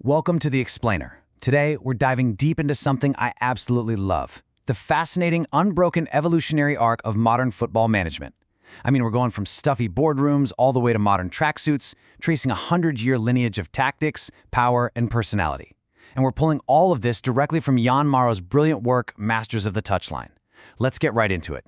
Welcome to The Explainer. Today, we're diving deep into something I absolutely love, the fascinating, unbroken evolutionary arc of modern football management. I mean, we're going from stuffy boardrooms all the way to modern tracksuits, tracing a 100-year lineage of tactics, power, and personality. And we're pulling all of this directly from Jan Maro's brilliant work, Masters of the Touchline. Let's get right into it.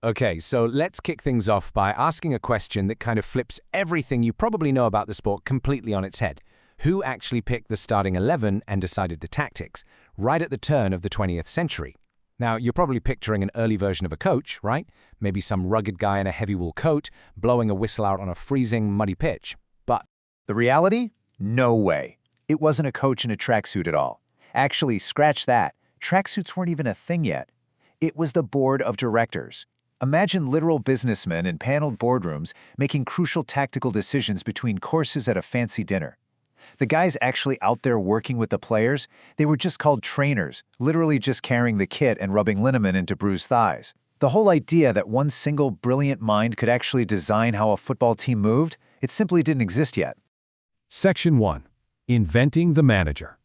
Okay, so let's kick things off by asking a question that kind of flips everything you probably know about the sport completely on its head. Who actually picked the starting 11 and decided the tactics, right at the turn of the 20th century? Now, you're probably picturing an early version of a coach, right? Maybe some rugged guy in a heavy wool coat, blowing a whistle out on a freezing, muddy pitch. But the reality? No way. It wasn't a coach in a tracksuit at all. Actually, scratch that. Tracksuits weren't even a thing yet. It was the board of directors. Imagine literal businessmen in paneled boardrooms making crucial tactical decisions between courses at a fancy dinner. The guys actually out there working with the players, they were just called trainers, literally just carrying the kit and rubbing liniment into bruised thighs. The whole idea that one single brilliant mind could actually design how a football team moved, it simply didn't exist yet. Section 1. Inventing the manager.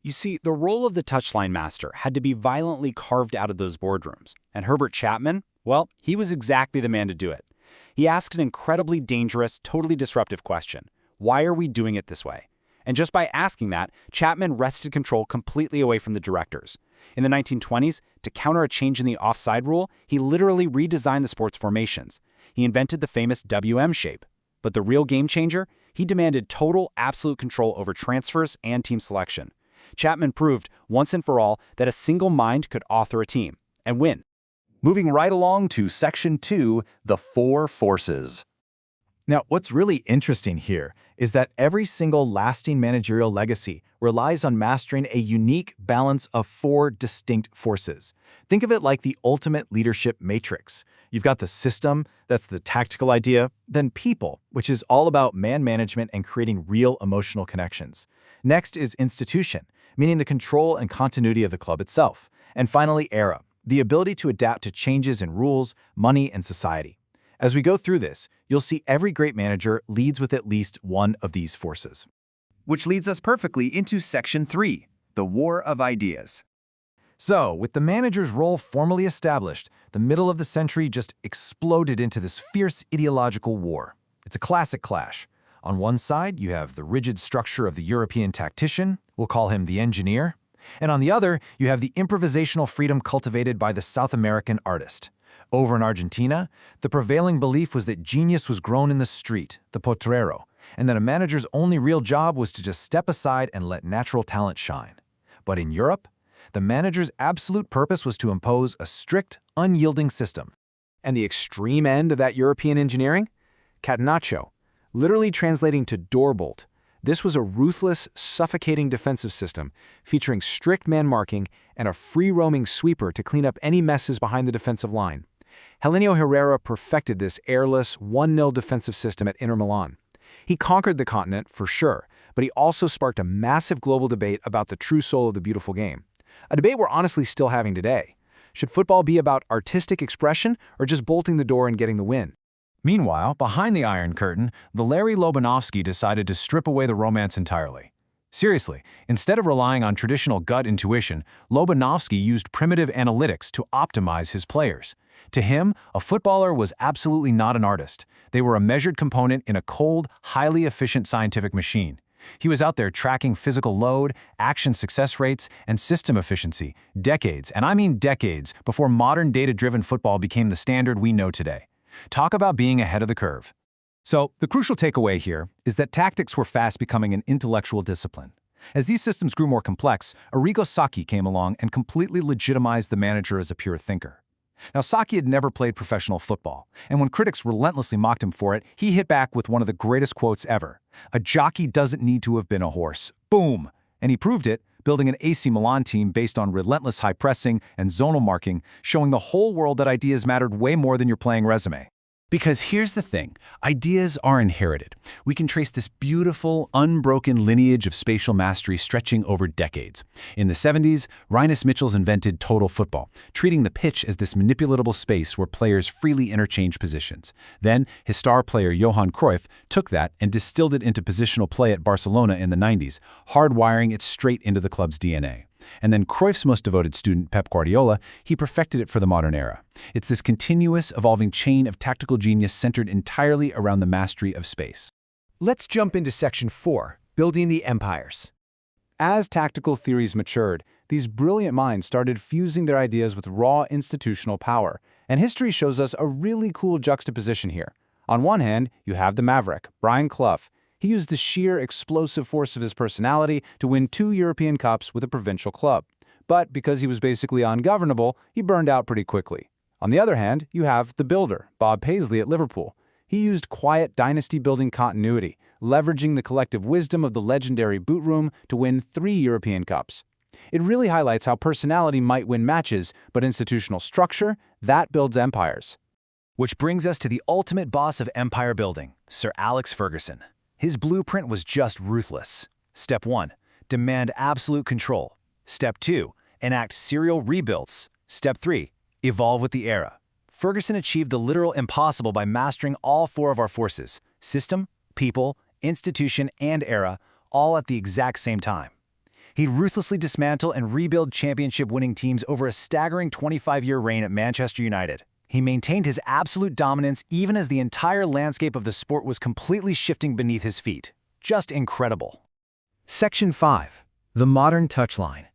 You see, the role of the touchline master had to be violently carved out of those boardrooms, and Herbert Chapman, well, he was exactly the man to do it. He asked an incredibly dangerous, totally disruptive question. Why are we doing it this way? And just by asking that, Chapman wrested control completely away from the directors. In the 1920s, to counter a change in the offside rule, he literally redesigned the sport's formations. He invented the famous WM shape. But the real game changer? He demanded total, absolute control over transfers and team selection. Chapman proved, once and for all, that a single mind could author a team and win. Moving right along to Section 2, the four forces. Now, what's really interesting here is that every single lasting managerial legacy relies on mastering a unique balance of four distinct forces. Think of it like the ultimate leadership matrix. You've got the system, that's the tactical idea, then people, which is all about man management and creating real emotional connections. Next is institution, meaning the control and continuity of the club itself. And finally, era, the ability to adapt to changes in rules, money, and society. As we go through this, you'll see every great manager leads with at least one of these forces. Which leads us perfectly into Section 3, the War of Ideas. So, with the manager's role formally established, the middle of the century just exploded into this fierce ideological war. It's a classic clash. On one side, you have the rigid structure of the European tactician, we'll call him the engineer, and on the other, you have the improvisational freedom cultivated by the South American artist. Over in Argentina, the prevailing belief was that genius was grown in the street, the potrero, and that a manager's only real job was to just step aside and let natural talent shine. But in Europe, the manager's absolute purpose was to impose a strict, unyielding system. And the extreme end of that European engineering? Catenaccio, literally translating to door bolt. This was a ruthless, suffocating defensive system featuring strict man marking and a free-roaming sweeper to clean up any messes behind the defensive line. Helenio Herrera perfected this airless 1-0 defensive system at Inter Milan. He conquered the continent, for sure, but he also sparked a massive global debate about the true soul of the beautiful game. A debate we're honestly still having today. Should football be about artistic expression or just bolting the door and getting the win? Meanwhile, behind the Iron Curtain, Valery Lobanovsky decided to strip away the romance entirely. Seriously, instead of relying on traditional gut intuition, Lobanovsky used primitive analytics to optimize his players. To him, a footballer was absolutely not an artist. They were a measured component in a cold, highly efficient scientific machine. He was out there tracking physical load, action success rates, and system efficiency, decades, and I mean decades, before modern data-driven football became the standard we know today. Talk about being ahead of the curve. So, the crucial takeaway here is that tactics were fast becoming an intellectual discipline. As these systems grew more complex, Arrigo Sacchi came along and completely legitimized the manager as a pure thinker. Now, Sacchi had never played professional football, and when critics relentlessly mocked him for it, he hit back with one of the greatest quotes ever. "A jockey doesn't need to have been a horse." Boom! And he proved it, building an AC Milan team based on relentless high pressing and zonal marking, showing the whole world that ideas mattered way more than your playing resume. Because here's the thing, ideas are inherited. We can trace this beautiful, unbroken lineage of spatial mastery stretching over decades. In the 70s, Rinus Michels invented total football, treating the pitch as this manipulatable space where players freely interchange positions. Then, his star player Johan Cruyff took that and distilled it into positional play at Barcelona in the 90s, hardwiring it straight into the club's DNA. And then Cruyff's most devoted student, Pep Guardiola, he perfected it for the modern era. It's this continuous, evolving chain of tactical genius centered entirely around the mastery of space. Let's jump into Section 4, Building the Empires. As tactical theories matured, these brilliant minds started fusing their ideas with raw institutional power. And history shows us a really cool juxtaposition here. On one hand, you have the maverick, Brian Clough. He used the sheer explosive force of his personality to win 2 European Cups with a provincial club. But because he was basically ungovernable, he burned out pretty quickly. On the other hand, you have the builder, Bob Paisley at Liverpool. He used quiet dynasty-building continuity, leveraging the collective wisdom of the legendary boot room to win 3 European Cups. It really highlights how personality might win matches, but institutional structure, that builds empires. Which brings us to the ultimate boss of empire building, Sir Alex Ferguson. His blueprint was just ruthless. Step 1. Demand absolute control. Step 2. Enact serial rebuilds. Step 3. Evolve with the era. Ferguson achieved the literal impossible by mastering all 4 of our forces: system, people, institution, and era, all at the exact same time. He'd ruthlessly dismantle and rebuild championship-winning teams over a staggering 25-year reign at Manchester United. He maintained his absolute dominance even as the entire landscape of the sport was completely shifting beneath his feet. Just incredible. Section 5. The Modern Touchline.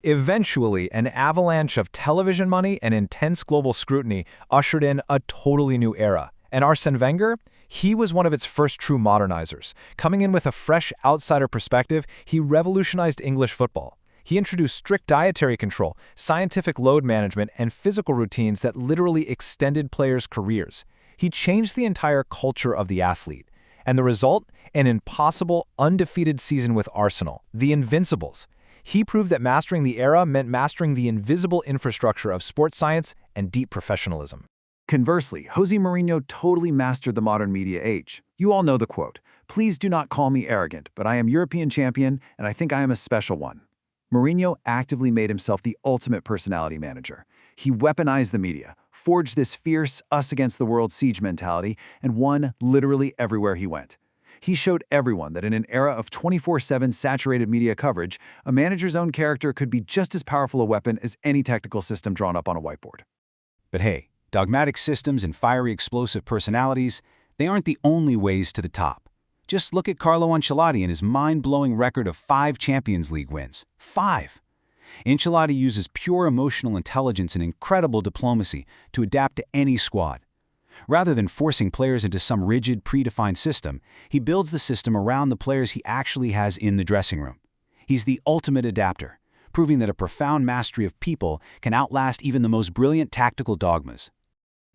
Eventually, an avalanche of television money and intense global scrutiny ushered in a totally new era. And Arsene Wenger? He was one of its first true modernizers. Coming in with a fresh outsider perspective, he revolutionized English football. He introduced strict dietary control, scientific load management, and physical routines that literally extended players' careers. He changed the entire culture of the athlete. And the result? An impossible, undefeated season with Arsenal, the Invincibles. He proved that mastering the era meant mastering the invisible infrastructure of sports science and deep professionalism. Conversely, Jose Mourinho totally mastered the modern media age. You all know the quote, "Please do not call me arrogant, but I am European champion, and I think I am a special one." Mourinho actively made himself the ultimate personality manager. He weaponized the media, forged this fierce us-against-the-world siege mentality, and won literally everywhere he went. He showed everyone that in an era of 24/7 saturated media coverage, a manager's own character could be just as powerful a weapon as any tactical system drawn up on a whiteboard. But hey, dogmatic systems and fiery explosive personalities, they aren't the only ways to the top. Just look at Carlo Ancelotti and his mind-blowing record of 5 Champions League wins. 5! Ancelotti uses pure emotional intelligence and incredible diplomacy to adapt to any squad. Rather than forcing players into some rigid, predefined system, he builds the system around the players he actually has in the dressing room. He's the ultimate adapter, proving that a profound mastery of people can outlast even the most brilliant tactical dogmas.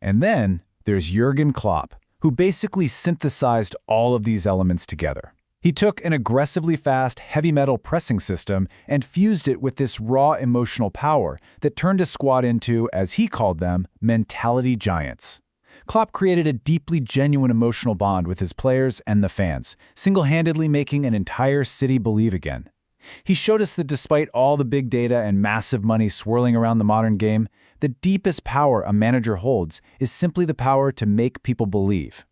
And then there's Jürgen Klopp, who basically synthesized all of these elements together. He took an aggressively fast, heavy metal pressing system and fused it with this raw emotional power that turned a squad into, as he called them, mentality giants. Klopp created a deeply genuine emotional bond with his players and the fans, single-handedly making an entire city believe again. He showed us that despite all the big data and massive money swirling around the modern game, the deepest power a manager holds is simply the power to make people believe.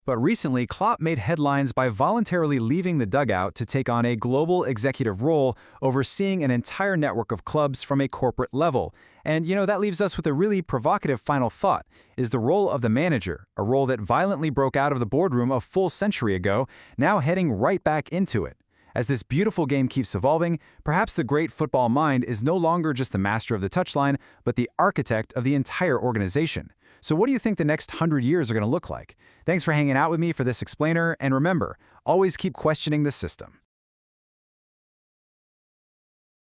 But recently, Klopp made headlines by voluntarily leaving the dugout to take on a global executive role, overseeing an entire network of clubs from a corporate level. And, that leaves us with a really provocative final thought. Is the role of the manager, a role that violently broke out of the boardroom a full century ago, now heading right back into it? As this beautiful game keeps evolving, perhaps the great football mind is no longer just the master of the touchline, but the architect of the entire organization. So what do you think the next 100 years are going to look like? Thanks for hanging out with me for this explainer, and remember, always keep questioning the system.